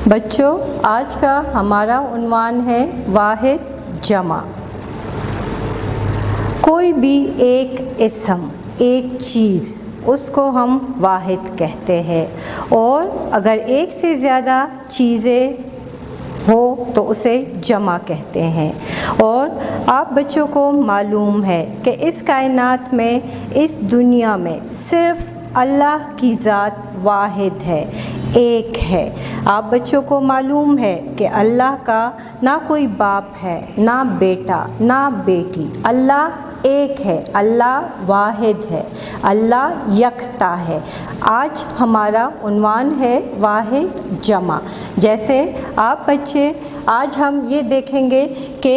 بچوں، آج کا ہمارا عنوان ہے واحد جمع۔ کوئی بھی ایک اسم، ایک چیز، اس کو ہم واحد کہتے ہیں، اور اگر ایک سے زیادہ چیزیں ہو تو اسے جمع کہتے ہیں۔ اور آپ بچوں کو معلوم ہے کہ اس کائنات میں، اس دنیا میں صرف اللہ کی ذات واحد ہے، ایک ہے۔ آپ بچوں کو معلوم ہے کہ اللہ کا نہ کوئی باپ ہے، نہ بیٹا، نہ بیٹی، اللہ ایک ہے، اللہ واحد ہے، اللہ یکتا ہے۔ آج ہمارا عنوان ہے واحد جمع۔ جیسے آپ بچے، آج ہم یہ دیکھیں گے کہ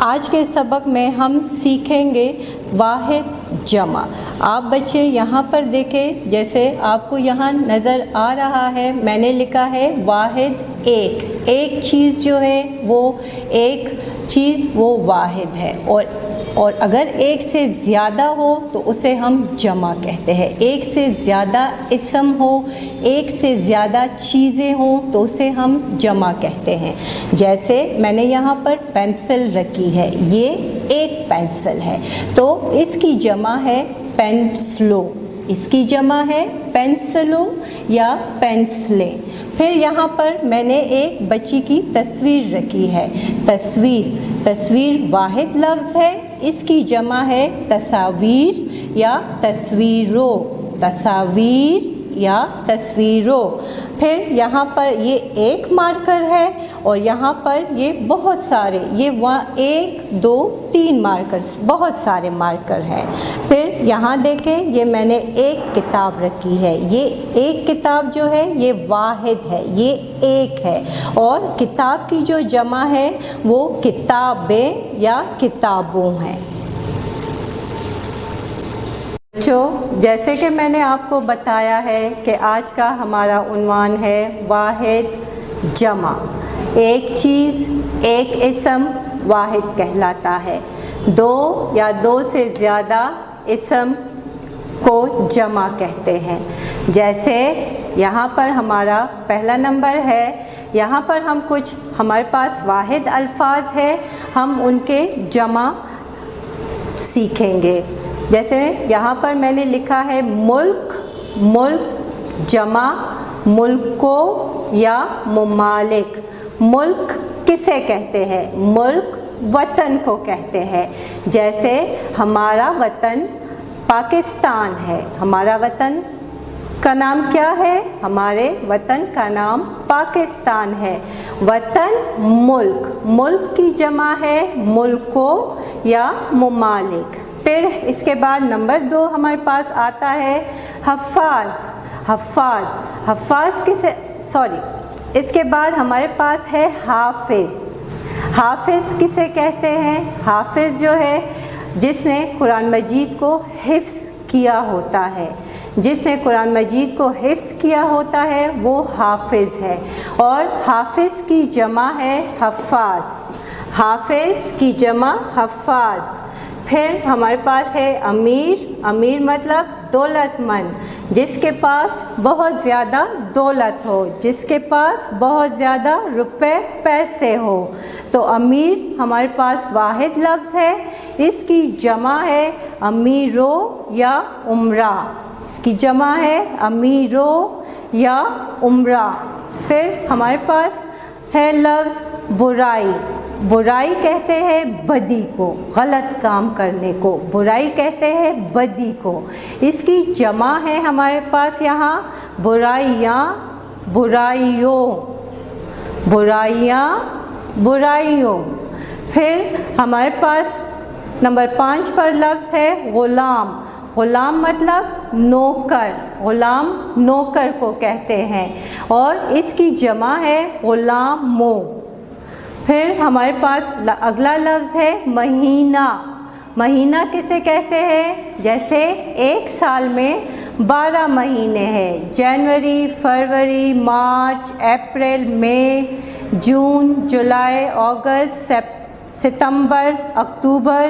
آج کے سبق میں ہم سیکھیں گے واحد جمع۔ آپ بچے یہاں پر دیکھیں، جیسے آپ کو یہاں نظر آ رہا ہے، میں نے لکھا ہے واحد ایک۔ ایک چیز جو ہے وہ ایک چیز وہ واحد ہے، اور اگر ایک سے زیادہ ہو تو اسے ہم جمع کہتے ہیں۔ ایک سے زیادہ اسم ہو، ایک سے زیادہ چیزیں ہوں تو اسے ہم جمع کہتے ہیں۔ جیسے میں نے یہاں پر پینسل رکھی ہے، یہ ایک پینسل ہے، تو اس کی جمع ہے پینسلوں، اس کی جمع ہے پینسلوں یا پینسلیں۔ پھر یہاں پر میں نے ایک بچی کی تصویر رکھی ہے، تصویر واحد لفظ ہے، اس کی جمع ہے تصاویر یا تصویروں، تصاویر یا تصویروں۔ پھر یہاں پر یہ ایک مارکر ہے، اور یہاں پر یہ بہت سارے، یہ 1 2 3 مارکرز، بہت سارے مارکر ہیں۔ پھر یہاں دیکھیں، یہ میں نے ایک کتاب رکھی ہے، یہ ایک کتاب جو ہے یہ واحد ہے، یہ ایک ہے، اور کتاب کی جو جمع ہے وہ کتابیں یا کتابوں ہیں۔ جیسے کہ میں نے آپ کو بتایا ہے کہ آج کا ہمارا عنوان ہے واحد جمع۔ ایک چیز، ایک اسم واحد کہلاتا ہے۔ دو یا دو سے زیادہ اسم کو جمع کہتے ہیں۔ جیسے یہاں پر ہمارا پہلا نمبر ہے، یہاں پر ہم کچھ، ہمارے پاس واحد الفاظ ہے، ہم ان کے جمع سیکھیں گے۔ جیسے یہاں پر میں نے لکھا ہے ملک، ملک جمع ملکوں یا ممالک۔ ملک کسے کہتے ہیں؟ ملک وطن کو کہتے ہیں۔ جیسے ہمارا وطن پاکستان ہے، ہمارا وطن کا نام کیا ہے؟ ہمارے وطن کا نام پاکستان ہے۔ وطن ملک، ملک کی جمع ہے ملکوں یا ممالک۔ پھر اس کے بعد نمبر 2 ہمارے پاس آتا ہے حفاظ، حفاظ، حفاظ کسے، اس کے بعد ہمارے پاس ہے حافظ۔ حافظ کسے کہتے ہیں؟ حافظ جو ہے جس نے قرآن مجید کو حفظ کیا ہوتا ہے، جس نے قرآن مجید کو حفظ کیا ہوتا ہے وہ حافظ ہے، اور حافظ کی جمع ہے حفاظ، حافظ کی جمع حفاظ۔ پھر ہمارے پاس ہے امیر، امیر مطلب دولت مند، جس کے پاس بہت زیادہ دولت ہو، جس کے پاس بہت زیادہ روپے پیسے ہو، تو امیر ہمارے پاس واحد لفظ ہے، اس کی جمع ہے امیروں یا امرا، اس کی جمع ہے امیروں یا امرا۔ پھر ہمارے پاس ہے لفظ برائی، برائی کہتے ہیں بدی کو، غلط کام کرنے کو برائی کہتے ہیں بدی کو، اس کی جمع ہے ہمارے پاس یہاں برائیاں، برائیوں، برائیاں، برائیوں۔ پھر ہمارے پاس نمبر 5 پر لفظ ہے غلام، غلام مطلب نوکر، غلام نوکر کو کہتے ہیں، اور اس کی جمع ہے غلاموں۔ پھر ہمارے پاس اگلا لفظ ہے مہینہ، مہینہ کسے کہتے ہیں؟ جیسے ایک سال میں 12 مہینے ہیں، جنوری، فروری، مارچ، اپریل، مئی، جون، جولائی، اگست، ستمبر، اکتوبر،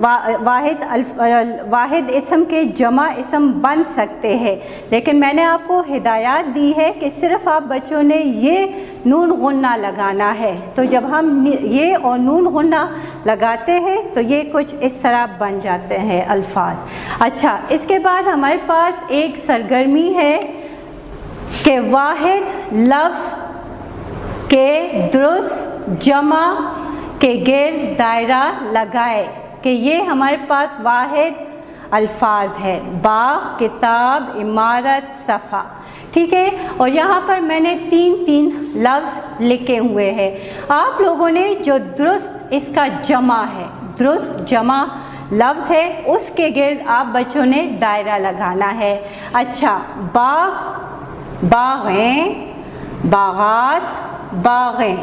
واحد اسم کے جمع اسم بن سکتے ہیں، لیکن میں نے آپ کو ہدایات دی ہے کہ صرف آپ بچوں نے یہ نون غنہ لگانا ہے۔ تو جب ہم یہ اور نون غنہ لگاتے ہیں تو یہ کچھ اس طرح بن جاتے ہیں الفاظ۔ اچھا، اس کے بعد ہمارے پاس ایک سرگرمی ہے کہ واحد لفظ کے درست جمع کے گرد دائرہ لگائے، کہ یہ ہمارے پاس واحد الفاظ ہے، باغ، کتاب، عمارت، صفحہ، ٹھیک ہے۔ اور یہاں پر میں نے تین لفظ لکھے ہوئے ہیں، آپ لوگوں نے جو درست اس کا جمع ہے، درست جمع لفظ ہے، اس کے گرد آپ بچوں نے دائرہ لگانا ہے۔ اچھا، باغ، باغیں، باغات، باغیں،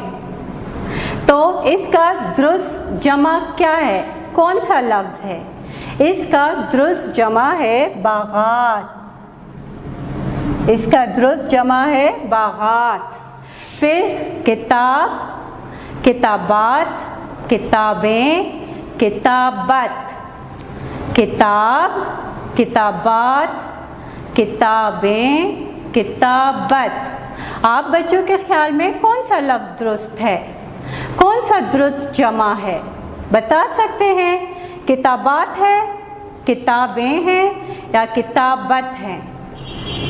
تو اس کا درست جمع کیا ہے؟ کون سا لفظ ہے؟ اس کا درست جمع ہے باغات، اس کا درست جمع ہے باغات۔ پھر کتاب، کتابات، کتابیں، کتابت، کتاب، کتابات، کتابیں، کتابت۔ آپ بچوں کے خیال میں کون سا لفظ درست ہے؟ کون سا درست جمع ہے؟ بتا سکتے ہیں؟ کتابات ہے، کتابیں ہیں، یا کتابت ہیں؟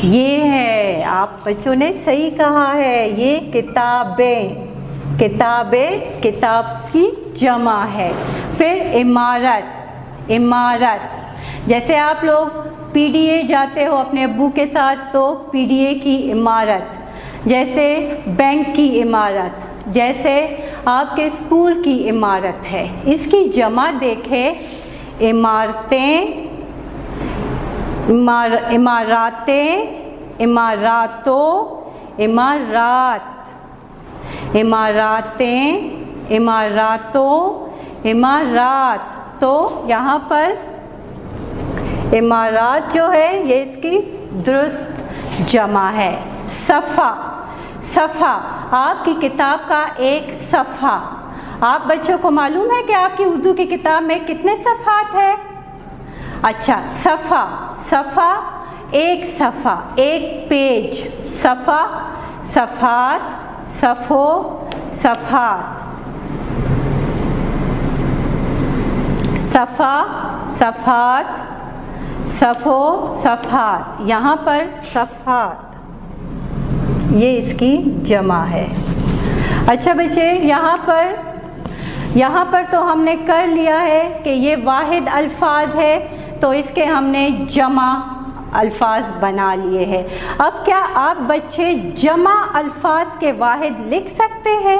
یہ ہے، آپ بچوں نے صحیح کہا ہے، یہ کتابیں، کتابیں کتاب کی جمع ہے۔ پھر عمارت، عمارت، جیسے آپ لوگ پی ڈی اے جاتے ہو اپنے ابو کے ساتھ تو پی ڈی اے کی عمارت، جیسے بینک کی عمارت، جیسے آپ کے اسکول کی عمارت ہے، اس کی جمع دیکھیں، عمارتیں، عماراتیں، عماراتوں، عمارات، عماراتیں، عماراتوں، عمارات۔ تو یہاں پر عمارات جو ہے یہ اس کی درست جمع ہے۔ صفحہ، صفحہ، آپ کی کتاب کا ایک صفحہ، آپ بچوں کو معلوم ہے کہ آپ کی اردو کی کتاب میں کتنے صفحات ہیں؟ اچھا، صفحہ، صفحہ، ایک صفحہ، ایک پیج، صفحہ، صفحات، صفحوں، صفحات، صفحہ، صفحات، صفحوں، صفحات، یہاں پر صفحات، یہ اس کی جمع ہے۔ اچھا بچے، یہاں پر تو ہم نے کر لیا ہے کہ یہ واحد الفاظ ہے، تو اس کے ہم نے جمع الفاظ بنا لیے ہیں۔ اب کیا آپ بچے جمع الفاظ کے واحد لکھ سکتے ہیں؟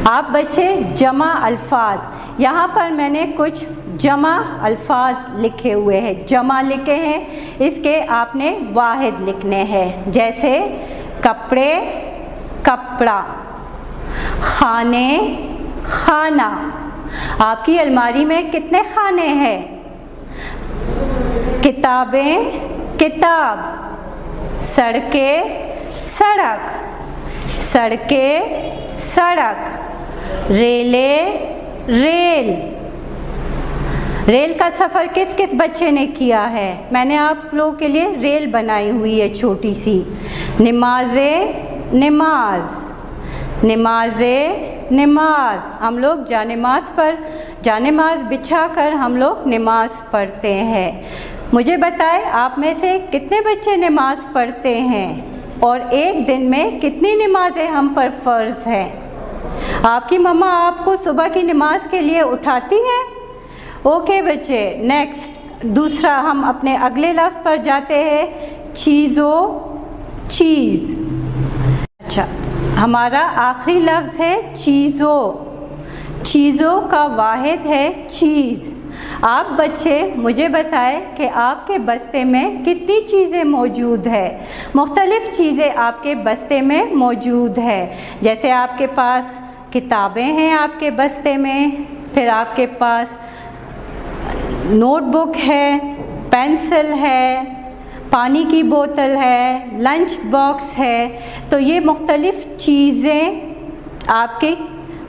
آپ بچے جمع الفاظ، یہاں پر میں نے کچھ جمع الفاظ لکھے ہوئے ہیں، جمع لکھے ہیں، اس کے آپ نے واحد لکھنے ہیں، جیسے کپڑے، کپڑا، خانے، خانہ۔ آپ کی الماری میں کتنے خانے ہیں؟ کتابیں، کتاب، سڑکیں، سڑک، سڑکیں، سڑک، ریلیں، ریل۔ ریل کا سفر کس کس بچے نے کیا ہے؟ میں نے آپ لوگوں کے لیے ریل بنائی ہوئی ہے چھوٹی سی۔ نمازیں، نماز، نمازیں، نماز، ہم لوگ جانماز بچھا کر ہم لوگ نماز پڑھتے ہیں۔ مجھے بتائیں، آپ میں سے کتنے بچے نماز پڑھتے ہیں اور ایک دن میں کتنی نمازیں ہم پر فرض ہیں؟ آپ کی مما آپ کو صبح کی نماز کے لیے اٹھاتی ہیں؟ اوکے بچے، نیکسٹ، دوسرا ہم اپنے اگلے لفظ پر جاتے ہیں، چیزوں، چیز۔ اچھا، ہمارا آخری لفظ ہے چیزوں۔ چیزوں کا واحد ہے چیز۔ آپ بچے مجھے بتائیں کہ آپ کے بستے میں کتنی چیزیں موجود ہے؟ مختلف چیزیں آپ کے بستے میں موجود ہے، جیسے آپ کے پاس کتابیں ہیں آپ کے بستے میں، پھر آپ کے پاس نوٹ بک ہے، پینسل ہے، پانی کی بوتل ہے، لنچ باکس ہے۔ تو یہ مختلف چیزیں آپ کے